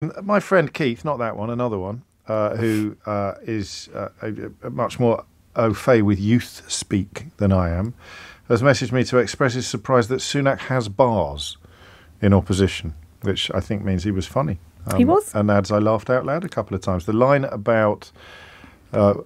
My friend Keith, not that one, another one, who is a much more au fait with youth speak than I am, has messaged me to express his surprise that Sunak has bars in opposition, which I think means he was funny. He was. And adds, I laughed out loud a couple of times. The line about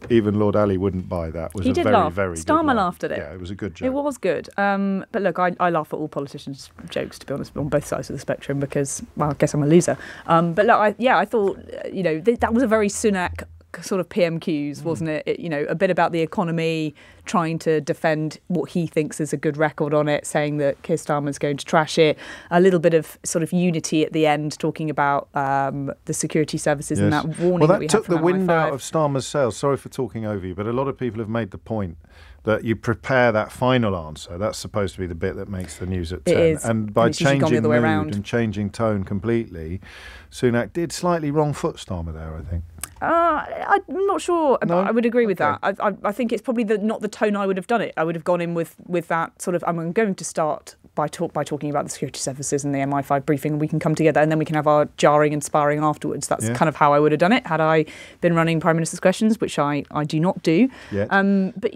even Lord Ali wouldn't buy that was He a did very, laugh. very Starmer good line. laughed at it. Yeah, it was a good joke. It was good. But look, I laugh at all politicians' jokes, to be honest, on both sides of the spectrum because, well, I guess I'm a loser. But look, I thought, that was a very Sunak sort of PMQs, wasn't it? A bit about the economy, trying to defend what he thinks is a good record on it, saying that Keir Starmer's going to trash it. A little bit of sort of unity at the end, talking about the security services and that warning that we had from took the wind MI5. out of Starmer's sails. Sorry for talking over you, but a lot of people have made the point that you prepare that final answer. That's supposed to be the bit that makes the news at 10. It is. And by And it's usually gone the changing other way mood around. and changing tone completely, Sunak did slightly wrong foot Starmer there, I think. I'm not sure. No? I would agree with Okay. that. I think it's probably not the tone I would have done it. I would have gone in with that sort of. I'm going to start by talking about the security services and the MI5 briefing, and we can come together, and then we can have our jarring and sparring afterwards. That's kind of how I would have done it had I been running Prime Minister's Questions, which I do not do. Yet. But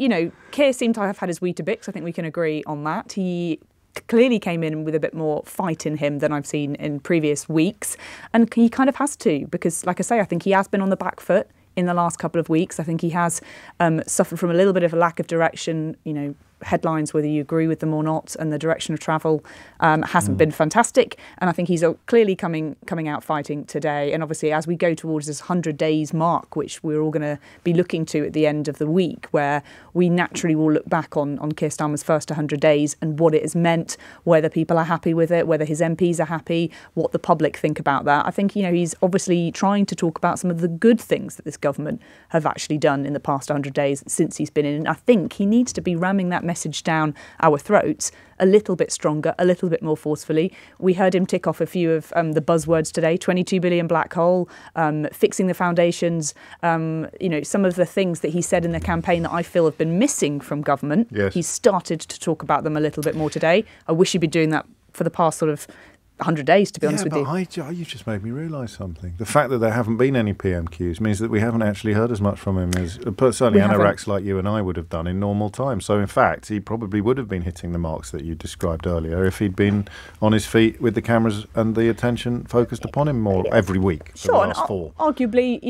Keir seemed to have had his Weetabix. I think we can agree on that. He clearly came in with a bit more fight in him than I've seen in previous weeks. And he kind of has to, because, like I say, I think he has been on the back foot in the last couple of weeks. I think he has suffered from a little bit of a lack of direction, headlines, whether you agree with them or not, and the direction of travel hasn't been fantastic. And I think he's clearly coming out fighting today. And obviously, as we go towards this 100 days mark, which we're all going to be looking to at the end of the week, where we naturally will look back on Keir Starmer's first 100 days and what it has meant, whether people are happy with it, whether his MPs are happy, what the public think about that. I think, he's obviously trying to talk about some of the good things that this government have actually done in the past 100 days since he's been in. And I think he needs to be ramming that message down our throats a little bit stronger, a little bit more forcefully. We heard him tick off a few of the buzzwords today: 22 billion black hole, fixing the foundations, some of the things that he said in the campaign that I feel have been missing from government. Yes. He's started to talk about them a little bit more today. I wish he'd been doing that for the past sort of 100 days, to be honest with you. You just made me realise something. The fact that there haven't been any PMQs means that we haven't actually heard as much from him as certainly anoraks like you and I would have done in normal times. So, in fact, he probably would have been hitting the marks that you described earlier if he'd been on his feet with the cameras and the attention focused upon him more every week for the last four. Arguably,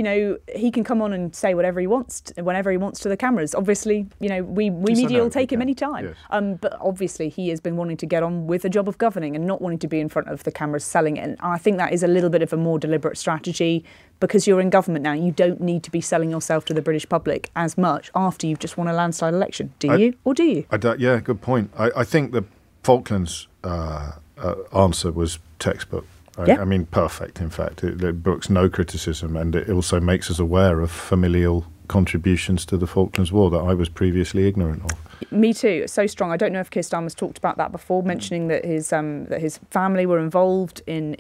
he can come on and say whatever he wants, whenever he wants to the cameras. Obviously, we media will take him any time. Yes. But obviously, he has been wanting to get on with the job of governing and not wanting to be in front of the cameras selling it. And I think that is a little bit of a more deliberate strategy, because you're in government now. You don't need to be selling yourself to the British public as much after you've just won a landslide election. Do you? Yeah, good point. I think the Falklands answer was textbook. Yeah. I mean, perfect, in fact. It brooks no criticism, and it also makes us aware of familial contributions to the Falklands War that I was previously ignorant of. Me too. It's so strong. I don't know if Keir Starmer's talked about that before, mentioning that his family were involved in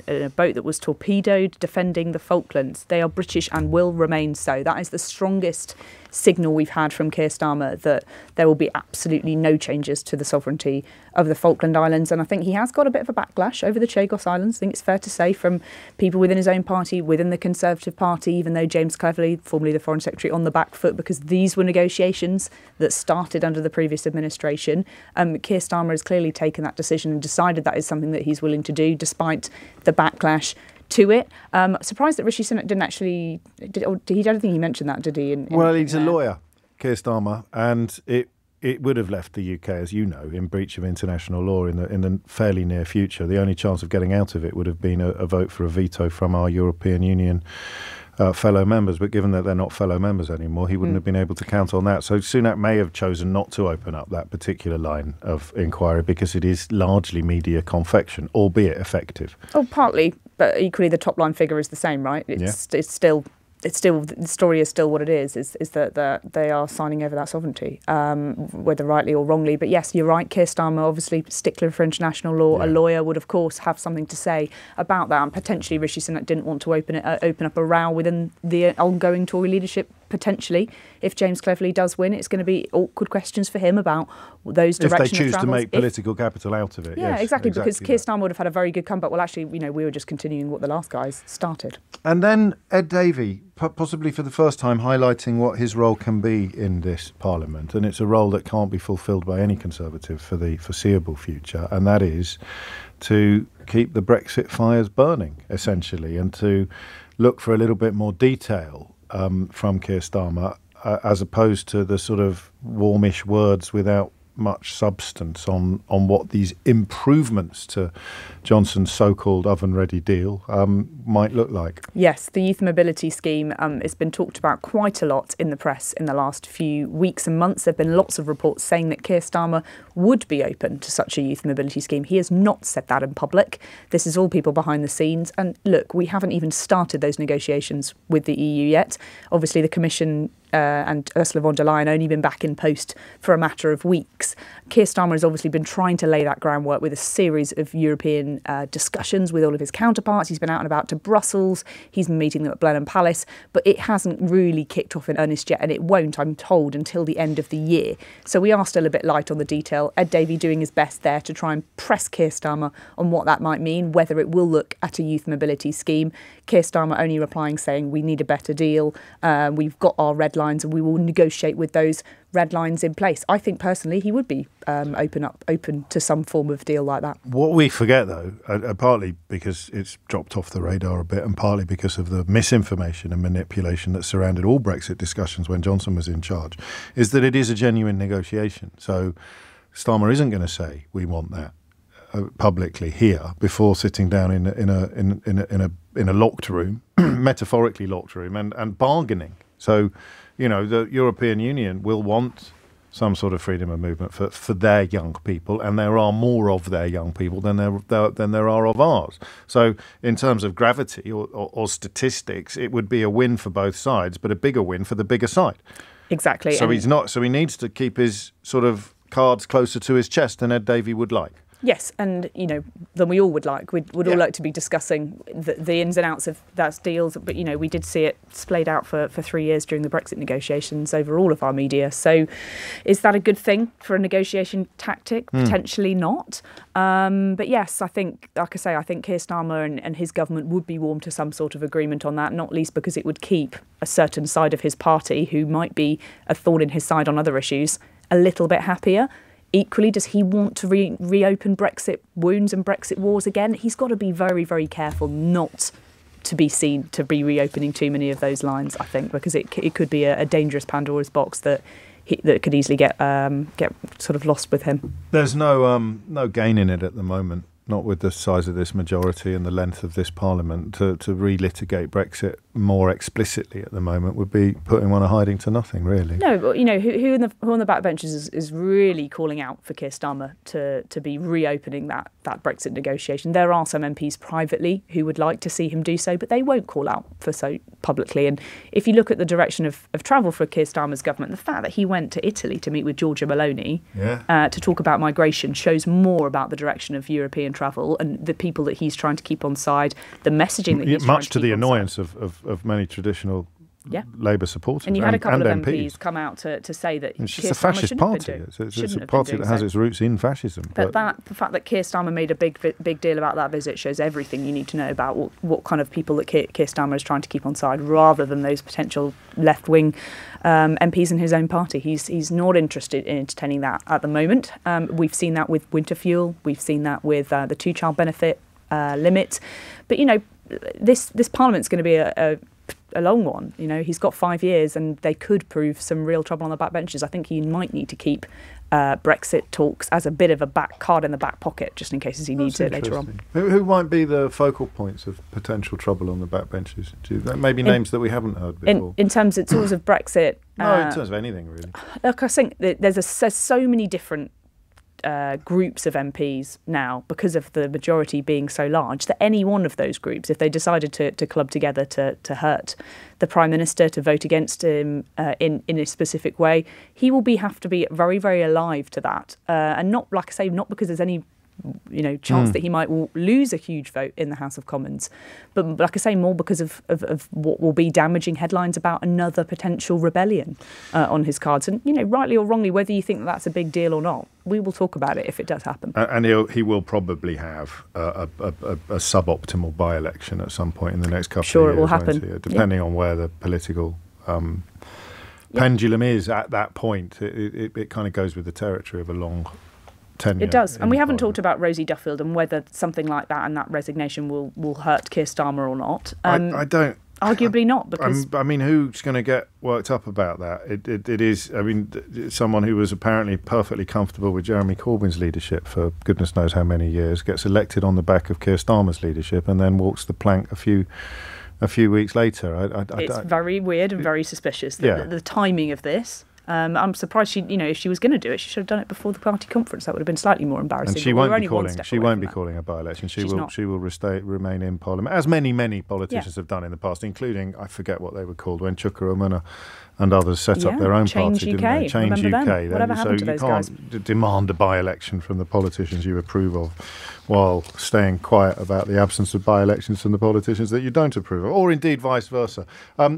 a boat that was torpedoed defending the Falklands. They are British and will remain so. That is the strongest signal we've had from Keir Starmer, that there will be absolutely no changes to the sovereignty of the Falkland Islands. And I think he has got a bit of a backlash over the Chagos Islands. I think it's fair to say, from people within his own party, within the Conservative Party, even though James Cleverly, formerly the Foreign Secretary, on the back foot, because these were negotiations that started under the previous administration. Keir Starmer has clearly taken that decision and decided that is something that he's willing to do, despite the backlash to it. Surprised that Rishi Sunak didn't actually... I don't think he mentioned that, did he? Well, he's a lawyer, Keir Starmer, and it would have left the UK, as you know, in breach of international law in the fairly near future. The only chance of getting out of it would have been a vote for a veto from our European Union fellow members, but given that they're not fellow members anymore, he wouldn't have been able to count on that. So Sunak may have chosen not to open up that particular line of inquiry because it is largely media confection, albeit effective. Oh, partly, but equally the top line figure is the same, right? It's still the story is still what it is that they are signing over that sovereignty, whether rightly or wrongly. But yes, you're right. Keir Starmer, obviously stickler for international law, a lawyer, would of course have something to say about that. And potentially Rishi Sunak didn't want to open up a row within the ongoing Tory leadership potentially, if James Cleverly does win, it's going to be awkward questions for him about those direction of travel. If they choose to make political capital out of it. Yeah, yes, exactly, because Keir that. Starmer would have had a very good comeback. Well, actually, we were just continuing what the last guys started. And then Ed Davey, possibly for the first time, highlighting what his role can be in this Parliament. And it's a role that can't be fulfilled by any Conservative for the foreseeable future. And that is to keep the Brexit fires burning, essentially, and to look for a little bit more detail from Keir Starmer, as opposed to the sort of warmish words without much substance on what these improvements to Johnson's so-called oven-ready deal might look like. Yes, the youth mobility scheme has been talked about quite a lot in the press in the last few weeks and months. There have been lots of reports saying that Keir Starmer would be open to such a youth mobility scheme. He has not said that in public. This is all people behind the scenes. And look, we haven't even started those negotiations with the EU yet. Obviously, the Commission and Ursula von der Leyen only been back in post for a matter of weeks. Keir Starmer has obviously been trying to lay that groundwork with a series of European discussions with all of his counterparts. He's been out and about to Brussels. He's been meeting them at Blenheim Palace. But it hasn't really kicked off in earnest yet, and it won't, I'm told, until the end of the year. So we are still a bit light on the detail. Ed Davey doing his best there to try and press Keir Starmer on what that might mean, whether it will look at a youth mobility scheme. Keir Starmer only replying saying we need a better deal. We've got our red lines and we will negotiate with those red lines in place. I think personally he would be open to some form of deal like that. What we forget, though, partly because it's dropped off the radar a bit and partly because of the misinformation and manipulation that surrounded all Brexit discussions when Johnson was in charge, is that it is a genuine negotiation. So Starmer isn't going to say we want that publicly here before sitting down in a locked room, metaphorically locked room, and bargaining. So, the European Union will want some sort of freedom of movement for their young people, and there are more of their young people than there are of ours. So, in terms of gravity or statistics, it would be a win for both sides, but a bigger win for the bigger side. Exactly. So he needs to keep his sort of cards closer to his chest than Ed Davey would like. Yes, and, than we all would like. We'd all like to be discussing the ins and outs of those deals. But, we did see it splayed out for 3 years during the Brexit negotiations over all of our media. So is that a good thing for a negotiation tactic? Potentially not. But yes, I think, like I say, I think Keir Starmer and his government would be warm to some sort of agreement on that, not least because it would keep a certain side of his party, who might be a thorn in his side on other issues, a little bit happier. Equally, does he want to reopen Brexit wounds and Brexit wars again? He's got to be very, very careful not to be seen to be reopening too many of those lines, I think, because it could be a dangerous Pandora's box that could easily get sort of lost with him. There's no gain in it at the moment, not with the size of this majority and the length of this Parliament. To relitigate Brexit more explicitly at the moment would be putting one a hiding to nothing, really. No, but who on the backbenches is really calling out for Keir Starmer to be reopening that Brexit negotiation. There are some MPs privately who would like to see him do so, but they won't call out for so publicly. And if you look at the direction of travel for Keir Starmer's government, the fact that he went to Italy to meet with Giorgia Meloni to talk about migration shows more about the direction of European travel and the people that he's trying to keep on side, the messaging that he's trying to keep on side. Much to the annoyance of many traditional Labour supporters. And you had a couple of MPs come out to say that it's just a fascist party. It's a party that has its roots in fascism. But the fact that Keir Starmer made a big deal about that visit shows everything you need to know about what kind of people that Keir Starmer is trying to keep on side, rather than those potential left-wing MPs in his own party. He's not interested in entertaining that at the moment. We've seen that with winter fuel. We've seen that with the two-child benefit limit. But, this Parliament's going to be a long one. He's got 5 years and they could prove some real trouble on the backbenches. I think he might need to keep Brexit talks as a bit of a back card in the back pocket, just in case he needs it later on. Who might be the focal points of potential trouble on the backbenches? Maybe names that we haven't heard before. In terms of Brexit? No, in terms of anything, really. Look, I think there's so many different groups of MPs now, because of the majority being so large, that any one of those groups, if they decided to club together to hurt the Prime Minister, to vote against him in a specific way, he will have to be very, very alive to that. And not, like I say, not because there's any chance that he might lose a huge vote in the House of Commons. But like I say, more because of what will be damaging headlines about another potential rebellion on his cards. And, rightly or wrongly, whether you think that that's a big deal or not, we will talk about it if it does happen. And he will probably have a suboptimal by-election at some point in the next couple of years. Sure, it will happen. Depending on where the political pendulum is at that point. It kind of goes with the territory of a long tenure. It does. And we haven't talked about Rosie Duffield and whether something like that and that resignation will hurt Keir Starmer or not. I don't. Arguably not, because who's going to get worked up about that? It is. Someone who was apparently perfectly comfortable with Jeremy Corbyn's leadership for goodness knows how many years gets elected on the back of Keir Starmer's leadership and then walks the plank a few weeks later. It's very weird and very suspicious. The timing of this. I'm surprised if she was going to do it, she should have done it before the party conference. That would have been slightly more embarrassing. And she won't be calling. She won't be calling a by-election. She will remain in Parliament, as many politicians have done in the past, including, I forget what they were called when Chuka Umunna and others set up their own party, didn't they? Change UK. Whatever happened to those guys? You can't demand a by-election from the politicians you approve of while staying quiet about the absence of by-elections from the politicians that you don't approve of, or indeed vice versa.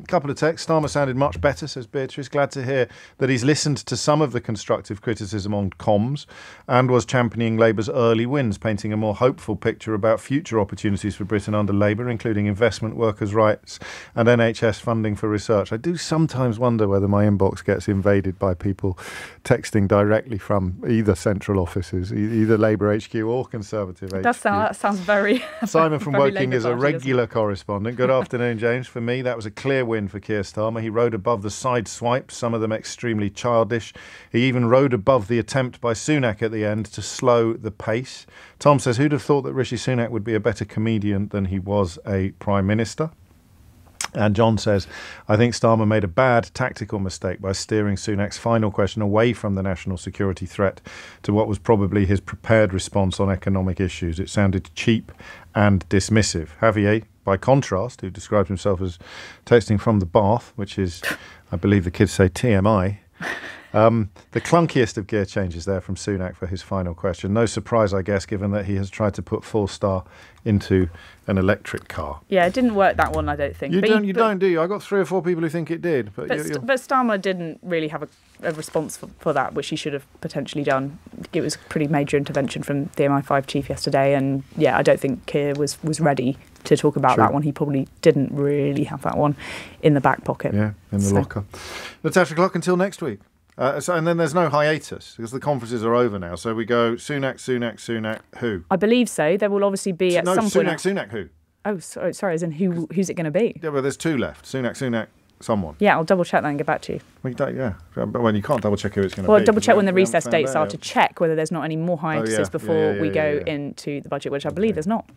Couple of texts. Starmer sounded much better, says Beatrice. Glad to hear that he's listened to some of the constructive criticism on comms and was championing Labour's early wins, painting a more hopeful picture about future opportunities for Britain under Labour, including investment, workers' rights and NHS funding for research. I do sometimes wonder whether my inbox gets invaded by people texting directly from either central offices, either Labour HQ or Conservative HQ. That sounds very... Simon from very Woking is a regular correspondent. Good afternoon, James. For me, that was a clear win for Keir Starmer. He rode above the side swipes, some of them extremely childish. He even rode above the attempt by Sunak at the end to slow the pace. Tom says, who'd have thought that Rishi Sunak would be a better comedian than he was a Prime Minister? And John says, I think Starmer made a bad tactical mistake by steering Sunak's final question away from the national security threat to what was probably his prepared response on economic issues. It sounded cheap and dismissive. Javier, by contrast, who describes himself as texting from the bath, which is, I believe the kids say, TMI, the clunkiest of gear changes there from Sunak for his final question. No surprise, I guess, given that he has tried to put Full Star into an electric car. Yeah, it didn't work, that one, I don't think. You don't, do you? I got 3 or 4 people who think it did. But Starmer didn't really have a response for that, which he should have potentially done. It was a pretty major intervention from the MI5 chief yesterday, and I don't think Keir was ready to talk about that one. He probably didn't really have that one in the back pocket. Yeah, in the locker. Natasha Clock, until next week. And then there's no hiatus because the conferences are over now. So we go Sunak, who? I believe so. There will obviously be at some point... Sunak, who? Oh, sorry, as in who's it going to be? Yeah, but there's 2 left. Sunak, someone. Yeah, I'll double check that and get back to you. Well, but when you can't double check who it's going to be. Well, double check when the recess dates are to check whether there's not any more hiatuses before we go into the budget, which I believe there's not.